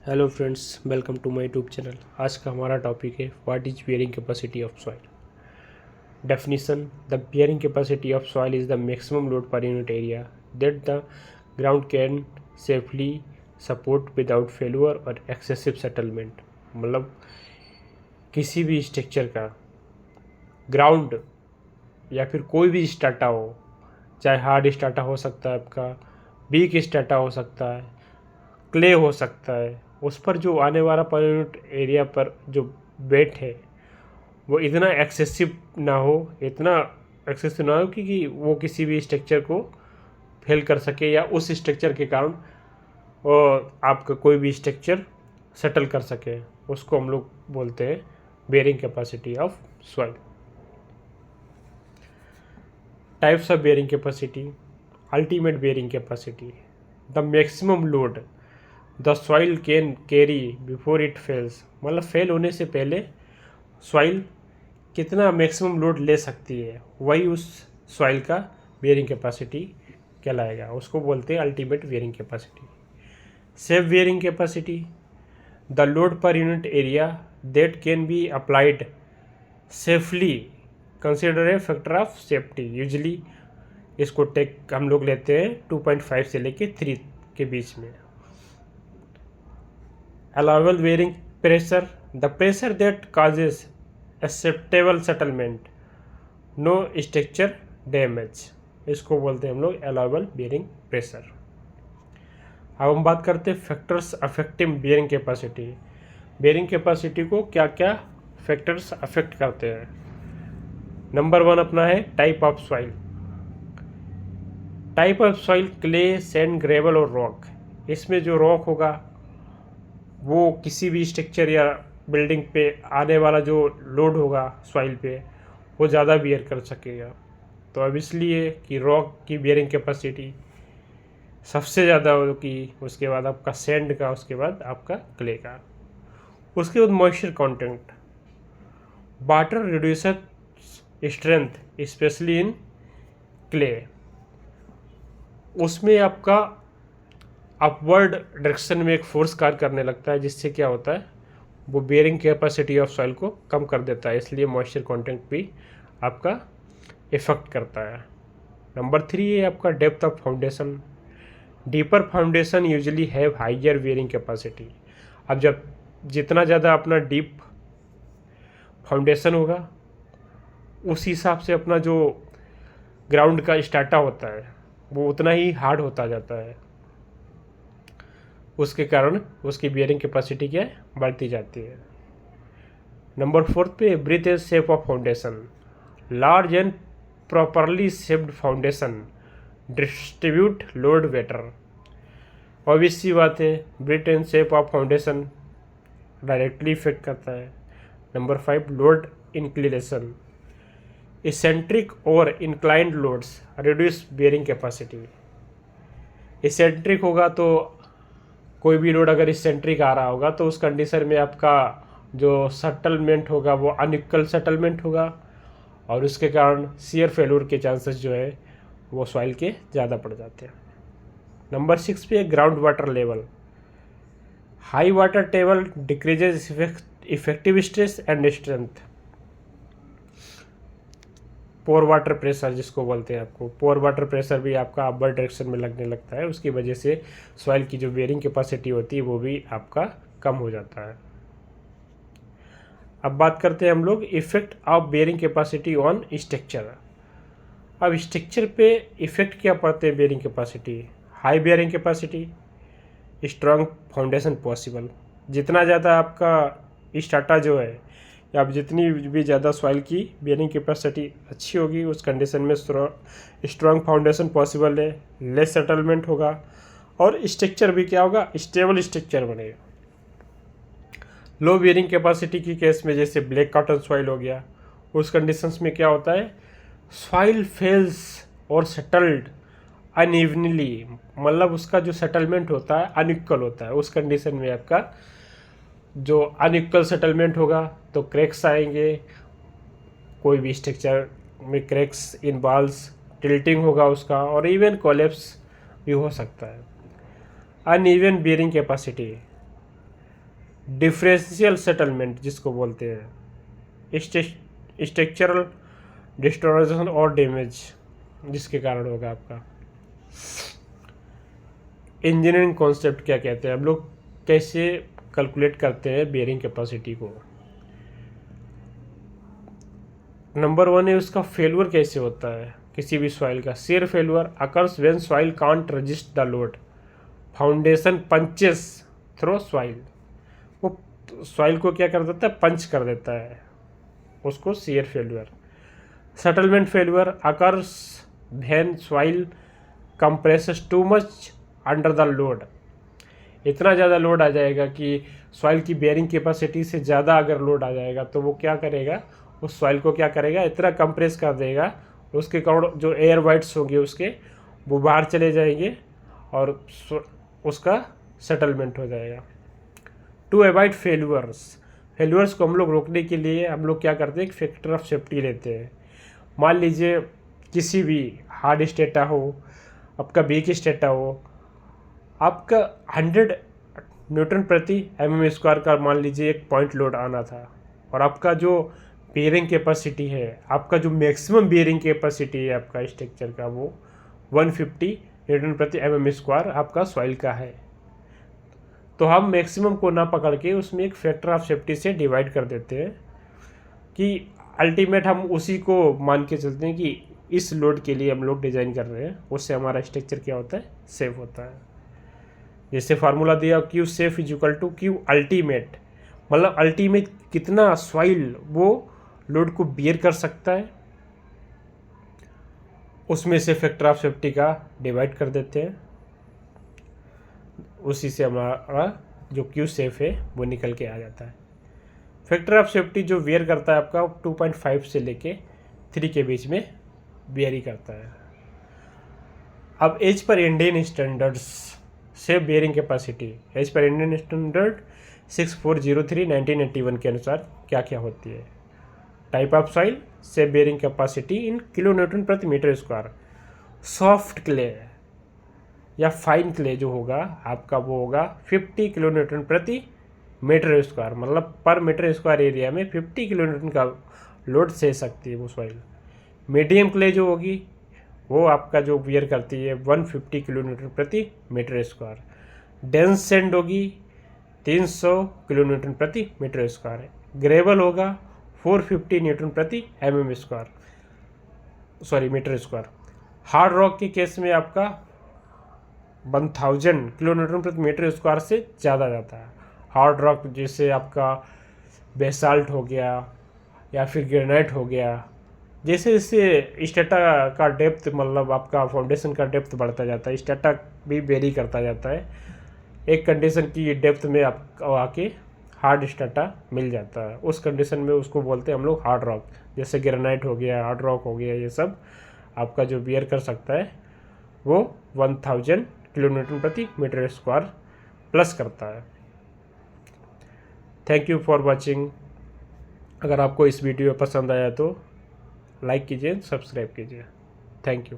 Hello friends, welcome to my YouTube channel. आज का हमारा टॉपिक है what is bearing capacity of soil. Definition: the bearing capacity of soil is the maximum load per unit area that the ground can safely support without failure or excessive settlement. मतलब किसी भी structure का ground या फिर कोई भी strata हो, चाहे हार्ड स्टाटा हो सकता है, आपका वीक स्टाटा हो सकता है, क्ले हो सकता है, उस पर जो आने वाला पर यूनिट एरिया पर जो वेट है वो इतना एक्सेसिव ना हो, इतना एक्सेसिव ना हो कि वो किसी भी स्ट्रक्चर को फेल कर सके या उस स्ट्रक्चर के कारण आपका कोई भी स्ट्रक्चर सेटल कर सके। उसको हम लोग बोलते हैं bearing capacity of soil. Types of bearing capacity: ultimate bearing capacity, the maximum load the soil can carry before it fails. मतलब फेल होने से पहले सॉइल कितना मैक्सिमम लोड ले सकती है, वही उस सॉइल का बेयरिंग कैपेसिटी कहलाएगा। उसको बोलते हैं ultimate bearing capacity. Safe bearing capacity, the load per unit area that can be applied safely, consider a factor of safety. Usually इसको टेक हम लोग लेते हैं 2.5 से लेके 3 के बीच में। Allowable bearing pressure, the pressure that causes acceptable settlement, no structure damage, इसको बोलते हैं हम लोग allowable bearing pressure। अब हम बात करते हैं factors affecting bearing capacity. Bearing capacity को क्या क्या फैक्टर्स अफेक्ट करते हैं। नंबर 1 अपना है type of soil. Type of soil clay, sand, gravel और रॉक। इसमें जो रॉक होगा वो किसी भी स्ट्रक्चर या बिल्डिंग पे आने वाला जो लोड होगा सॉइल पे वो ज़्यादा बियर कर सकेगा। तो अब इसलिए कि रॉक की बियरिंग कैपेसिटी सबसे ज़्यादा होगी, उसके बाद आपका सैंड का, उसके बाद आपका क्ले का, उसके बाद moisture content. Water reducer strength specially in clay, उसमें आपका अपवर्ड डायरेक्शन में एक फोर्स कार्य करने लगता है, जिससे क्या होता है वो बेयरिंग कैपेसिटी ऑफ सॉइल को कम कर देता है। इसलिए मॉइस्चर कंटेंट भी आपका इफेक्ट करता है। नंबर 3 है आपका depth of foundation. Deeper foundation usually have higher bearing capacity. अब जब जितना ज़्यादा अपना डीप फाउंडेशन होगा उस हिसाब से अपना जो ग्राउंड का स्टार्टा होता है वो उतना ही हार्ड होता जाता है। उसके कारण उसकी बियरिंग कैपेसिटी क्या है, बढ़ती जाती है। नंबर 4 पे breadth as shape of foundation. Large and properly shaped foundation distribute load better. Obvious सी बात है, breadth and shape of foundation directly effect करता है। Number 5 load inclination. इसेंट्रिक और inclined loads reduce bearing capacity. Eccentric होगा तो कोई भी लोड अगर इसेंट्रिक आ रहा होगा तो उस कंडीशन में आपका जो सेटलमेंट होगा वो अनइक्वल सेटलमेंट होगा और उसके कारण शियर फेल्यूर के चांसेस जो है वो सॉइल के ज़्यादा पड़ जाते हैं। नंबर 6 पे ground water level. High water table decreases effective stress and strength. Pore water pressure जिसको बोलते हैं, आपको पोर वाटर प्रेशर भी आपका अपवर्ड डायरेक्शन में लगने लगता है। उसकी वजह से सॉइल की जो बेयरिंग कैपेसिटी होती है वो भी आपका कम हो जाता है। अब बात करते हैं हम लोग effect of bearing capacity on structure. अब स्ट्रक्चर पे इफेक्ट क्या पड़ते हैं bearing capacity. High bearing capacity, strong foundation possible. जितना ज़्यादा आपका स्टाटा जो है या आप जितनी भी ज़्यादा सॉइल की बेयरिंग कैपेसिटी अच्छी होगी उस कंडीशन में स्ट्रॉन्ग फाउंडेशन पॉसिबल है, लेस सेटलमेंट होगा और स्ट्रक्चर भी क्या होगा, स्टेबल स्ट्रक्चर बनेगा। लो बेयरिंग कैपेसिटी की केस में जैसे ब्लैक कॉटन सॉइल हो गया, उस कंडीशंस में क्या होता है सॉइल फेल्स और सेटल्ड अनइवनली, मतलब उसका जो सेटलमेंट होता है अनइक्वल होता है। उस कंडीशन में आपका जो अनइक्वल सेटलमेंट होगा तो क्रैक्स आएंगे, कोई भी स्ट्रक्चर में क्रैक्स इन वॉल्स, टिल्टिंग होगा उसका और इवन कोलैप्स भी हो सकता है। Uneven bearing capacity, differential settlement जिसको बोलते हैं, स्ट्रक्चरल डिस्टोरेशन और डैमेज जिसके कारण होगा आपका। इंजीनियरिंग कॉन्सेप्ट क्या कहते हैं, हम लोग कैसे कैलकुलेट करते हैं बेयरिंग कैपेसिटी को। नंबर 1 है उसका फेल्यूर कैसे होता है किसी भी सॉइल का। Shear failure occurs when soil can't resist the load, foundation punches through soil. वो सॉइल को क्या कर देता है, पंच कर देता है, उसको share failure. Settlement failure occurs when soil compresses too much under the load. इतना ज़्यादा लोड आ जाएगा कि सॉइल की बेयरिंग कैपेसिटी से ज़्यादा अगर लोड आ जाएगा तो वो क्या करेगा, उस सॉइल को क्या करेगा, इतना कंप्रेस कर देगा, उसके कारण जो एयर वाइट्स होंगे उसके वो बाहर चले जाएंगे और उसका सेटलमेंट हो जाएगा। टू अवॉइड फेल्यूर्स को हम लोग रोकने के लिए हम लोग क्या करते हैं, एक फैक्टर ऑफ सेफ्टी लेते हैं। मान लीजिए किसी भी हार्ड स्टेटा हो, आपका वीक स्टेटा हो, आपका 100 न्यूटन प्रति mm² का मान लीजिए एक पॉइंट लोड आना था, और आपका जो बेयरिंग कैपेसिटी है, आपका जो मैक्सिमम बेयरिंग कैपेसिटी है आपका स्ट्रक्चर का, वो 150 न्यूटन प्रति mm² आपका सॉइल का है। तो हम मैक्सिमम को ना पकड़ के उसमें एक फैक्टर ऑफ सेफ्टी से डिवाइड कर देते हैं कि अल्टीमेट हम उसी को मान के चलते हैं कि इस लोड के लिए हम लोग डिज़ाइन कर रहे हैं, उससे हमारा स्ट्रक्चर क्या होता है, सेफ होता है। जैसे फार्मूला दिया Q safe is equal to Q ultimate, मतलब अल्टीमेट कितना सॉइल वो लोड को बियर कर सकता है, उसमें से फैक्टर ऑफ सेफ्टी का डिवाइड कर देते हैं, उसी से हमारा जो Q सेफ है वो निकल के आ जाता है। फैक्टर ऑफ सेफ्टी जो वेयर करता है आपका 2.5 से लेके 3 के बीच में वेरी करता है। अब एज पर इंडियन स्टैंडर्ड्स से bearing capacity, as per Indian standard 6403/1981 के अनुसार क्या क्या होती है। टाइप ऑफ सॉइल से bearing capacity in kilo newton प्रति मीटर स्क्वायर। सॉफ्ट क्ले या फाइन क्ले जो होगा आपका वो होगा 50 किलो न्यूटन प्रति मीटर स्क्वायर, मतलब पर मीटर स्क्वायर एरिया में 50 किलो न्यूटन का लोड सह सकती है वो सॉइल। मीडियम क्ले जो होगी वो आपका जो बियर करती है 150 किलो न्यूटन प्रति मीटर स्क्वायर। डेंस सैंड होगी 300 किलो न्यूटन प्रति मीटर स्क्वायर। ग्रेवल होगा 450 न्यूटन प्रति मीटर स्क्वायर। हार्ड रॉक के केस में आपका 1000 किलो न्यूटन प्रति मीटर स्क्वायर से ज़्यादा जाता है। हार्ड रॉक जैसे आपका बेसाल्ट हो गया या फिर ग्रेनाइट हो गया, जैसे जैसे स्टेटा का डेप्थ, मतलब आपका फाउंडेशन का डेप्थ बढ़ता जाता है, स्टेटा भी वेरी करता जाता है। एक कंडीशन की डेप्थ में आपको आके हार्ड स्टेटा मिल जाता है, उस कंडीशन में उसको बोलते हैं हम लोग हार्ड रॉक। जैसे ग्रेनाइट हो गया, हार्ड रॉक हो गया, ये सब आपका जो बियर कर सकता है वो 1000 किलो न्यूटन प्रति मीटर स्क्वायर प्लस करता है। Thank you for watching. अगर आपको इस वीडियो पसंद आया तो लाइक कीजिए, सब्सक्राइब कीजिए। Thank you.